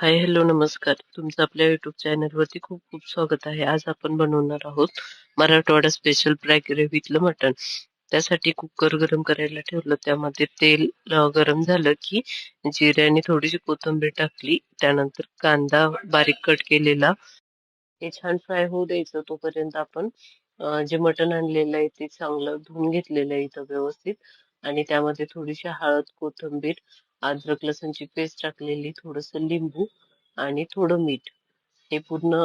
हाय, hello, नमस्कार. तुमचं आपल्या युट्यूब चॅनलवरती खूप खूप स्वागत आहे. आज आपण बनवणार आहोत मराठवाडा स्पेशल फ्राय ग्रेव्हीतलं मटण. त्यासाठी कुकर गरम करायला ठेवलं. त्यामध्ये तेल गरम झालं की जिऱ्याने थोडीशी कोथिंबीर टाकली. त्यानंतर कांदा बारीक कट केलेला हे छान फ्राय होऊ द्यायचं. तोपर्यंत आपण जे मटण आणलेलं आहे ते चांगलं धुवून घेतलेलं आहे इथं व्यवस्थित. आणि त्यामध्ये थोडीशी हळद, कोथिंबीर, अद्रक लसूणची पेस्ट टाकलेली, थोडंसं लिंबू आणि थोडं मीठ हे पूर्ण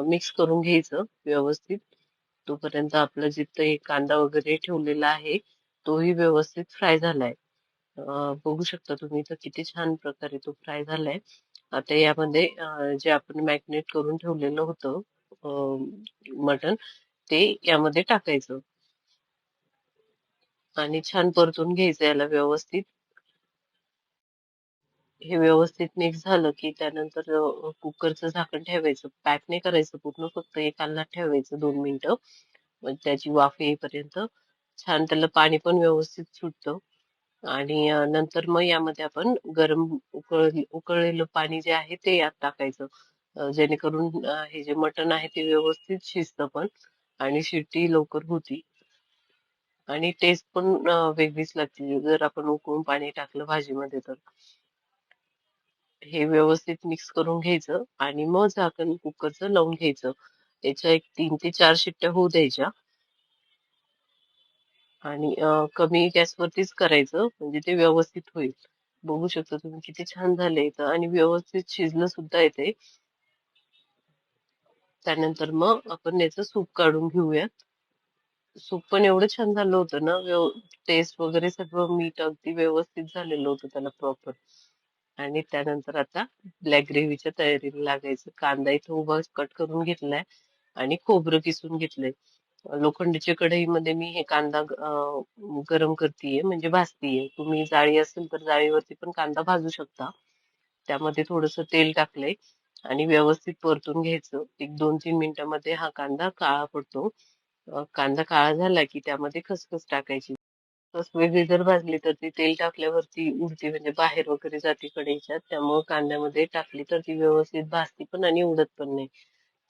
मिक्स करून घ्यायचं व्यवस्थित. तोपर्यंत आपलं जिथं हे कांदा वगैरे ठेवलेला आहे तोही व्यवस्थित फ्राय झालाय. बघू शकता तुम्ही तर किती छान प्रकारे तो फ्राय झालाय. आता यामध्ये जे आपण मॅरिनेट करून ठेवलेलं होतं मटण ते यामध्ये टाकायचं आणि छान परतून घ्यायचं याला व्यवस्थित. हे व्यवस्थित मिक्स झालं की त्यानंतर कुकरचं झाकण ठेवायचं. पॅक नाही करायचं पूर्ण, फक्त एकाला ठेवायचं 2 मिनिटं. मग त्याची वाफ येईपर्यंत छान त्याला पाणी पण व्यवस्थित सुटतं. आणि नंतर मग यामध्ये आपण गरम उकळलेलं पाणी जे आहे ते यात टाकायचं. जेणेकरून हे जे मटण आहे ते व्यवस्थित शिजतं पण आणि शिट्टी लवकर होती आणि टेस्ट पण वेगळीच लागते जर आपण उकळून पाणी टाकलं भाजीमध्ये तर. हे व्यवस्थित मिक्स करून घ्यायचं आणि मग झाकण कुकरचं लावून घ्यायचं. याच्या एक 3 ते 4 शिट्ट्या होऊ द्यायच्या आणि कमी गॅसवरतीच करायचं म्हणजे ते व्यवस्थित होईल. बघू शकता तुम्ही किती छान झालंय इथं आणि व्यवस्थित शिजलं सुद्धा येते. त्यानंतर मग आपण याचं सूप काढून घेऊयात. सूप पण एवढं छान झालं होतं ना, टेस्ट वगैरे सगळं मीठ अगदी व्यवस्थित झालेलं होतं त्याला प्रॉपर. आणि त्यानंतर आता ब्लॅक ग्रेव्हीच्या तयारीला लागायचं. कांदा इथं उभा कट करून घेतलाय आणि खोबरं किसून घेतलंय. लोखंडीच्या कढईमध्ये मी हे कांदा गरम करतेय म्हणजे भाजतीये. तुम्ही जाळी असेल तर जाळीवरती पण कांदा भाजू शकता. त्यामध्ये थोडंसं तेल टाकलंय आणि व्यवस्थित परतून घ्यायचं. एक 2-3 मिनिटांमध्ये हा कांदा काळा पडतो. कांदा काळा झाला की त्यामध्ये खसखस टाकायची. खसखस वेगळी जर भाजली तर ती तेल टाकल्यावरती उडती म्हणजे बाहेर वगैरे जाते कढईच्या. त्यामुळे कांद्यामध्ये टाकली तर ती व्यवस्थित भाजती पण आणि उडत पण नाही.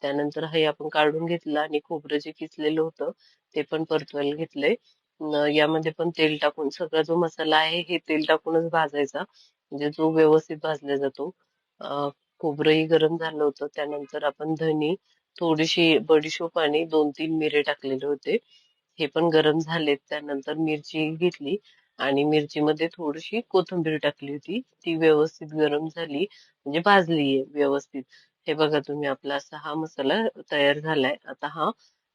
त्यानंतर हे आपण काढून घेतलं आणि खोबरं जे किसलेलं होतं ते पण परतवायला घेतलंय. यामध्ये पण तेल टाकून सगळा जो मसाला आहे हे तेल टाकूनच भाजायचा म्हणजे जो व्यवस्थित भाजला जातो. खोबरंही गरम झालं होतं. त्यानंतर आपण धनी, थोडीशी बडीशोप आणि 2-3 मिरे टाकलेले होते. हे पण गरम झालेत. त्यानंतर मिरची घेतली आणि मिरचीमध्ये थोडीशी कोथिंबीर टाकली होती. ती व्यवस्थित गरम झाली म्हणजे भाजलीये व्यवस्थित. हे बघा तुम्ही आपला असा हा मसाला तयार झालाय. आता हा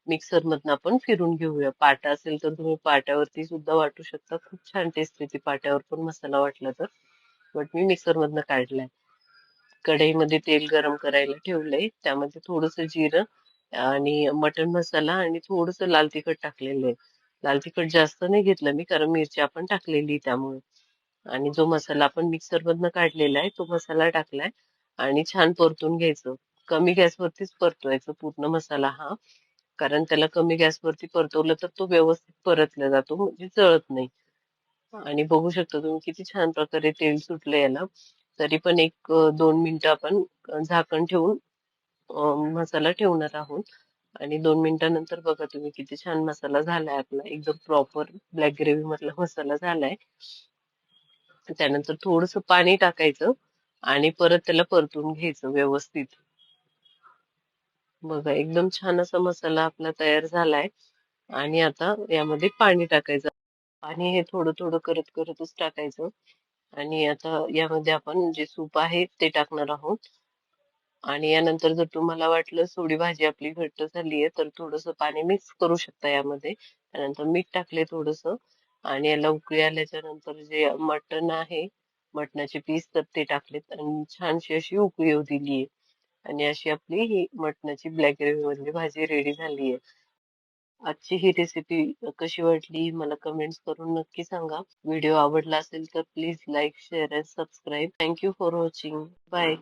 मिक्सर मधनं आपण फिरून घेऊया. पाटा असेल तर तुम्ही पाट्यावरती सुद्धा वाटू शकता. खूप छान टेस्ट येते पाट्यावर पण मसाला वाटला तर. बट मी मिक्सर मधनं काढलाय. कढईमध्ये तेल गरम करायला ठेवलंय. त्यामध्ये थोडंसं जिरं आणि मटण मसाला आणि थोडंसं लाल तिखट टाकलेलं आहे. लाल तिखट जास्त नाही घेतलं मी कारण मिरची आपण टाकलेली त्यामुळे. आणि जो मसाला आपण मिक्सर मधनं काढलेला आहे तो मसाला टाकलाय आणि छान परतून घ्यायचं. कमी गॅसवरतीच परतवायचं पूर्ण मसाला हा. कारण त्याला कमी गॅसवरती परतवलं तर तो व्यवस्थित परतला जातो म्हणजे जळत नाही. आणि बघू शकता तुम्ही किती छान प्रकारे तेल सुटलं याला. तरी पण एक 2 मिनिटं आपण झाकण ठेवून मसाला ठेवणार आहोत. आणि 2 मिनिटानंतर बघा तुम्ही किती छान मसाला झालाय आपला. एकदम प्रॉपर ब्लॅक ग्रेव्ही मधला मसाला झालाय. त्यानंतर थोडंसं पाणी टाकायचं आणि परत त्याला परतून घ्यायचं व्यवस्थित. बघा एकदम छान असा मसाला आपला तयार झालाय. आणि आता यामध्ये पाणी टाकायचं. पाणी हे थोडं थोडं करत करतच टाकायचं. आणि आता यामध्ये आपण जे सूप आहे ते टाकणार आहोत. आणि यानंतर जर तुम्हाला वाटलं थोडी भाजी आपली घट्ट झालीये तर थोडंसं पाणी मिक्स करू शकता यामध्ये. त्यानंतर मीठ टाकले थोडंसं आणि याला उकळी आल्याच्या नंतर जे मटण आहे, मटणाचे पीस तर ते टाकलेत आणि छानशी अशी उकळी येऊ दिलीये. आणि अशी आपली ही मटणाची ब्लॅक ग्रेव्ही मधली भाजी रेडी झालीये. आजची ही रेसिपी कशी वाटली मला कमेंट्स करून नक्की सांगा. व्हिडिओ आवडला असेल तर please like, share and subscribe. Thank you for watching. Bye.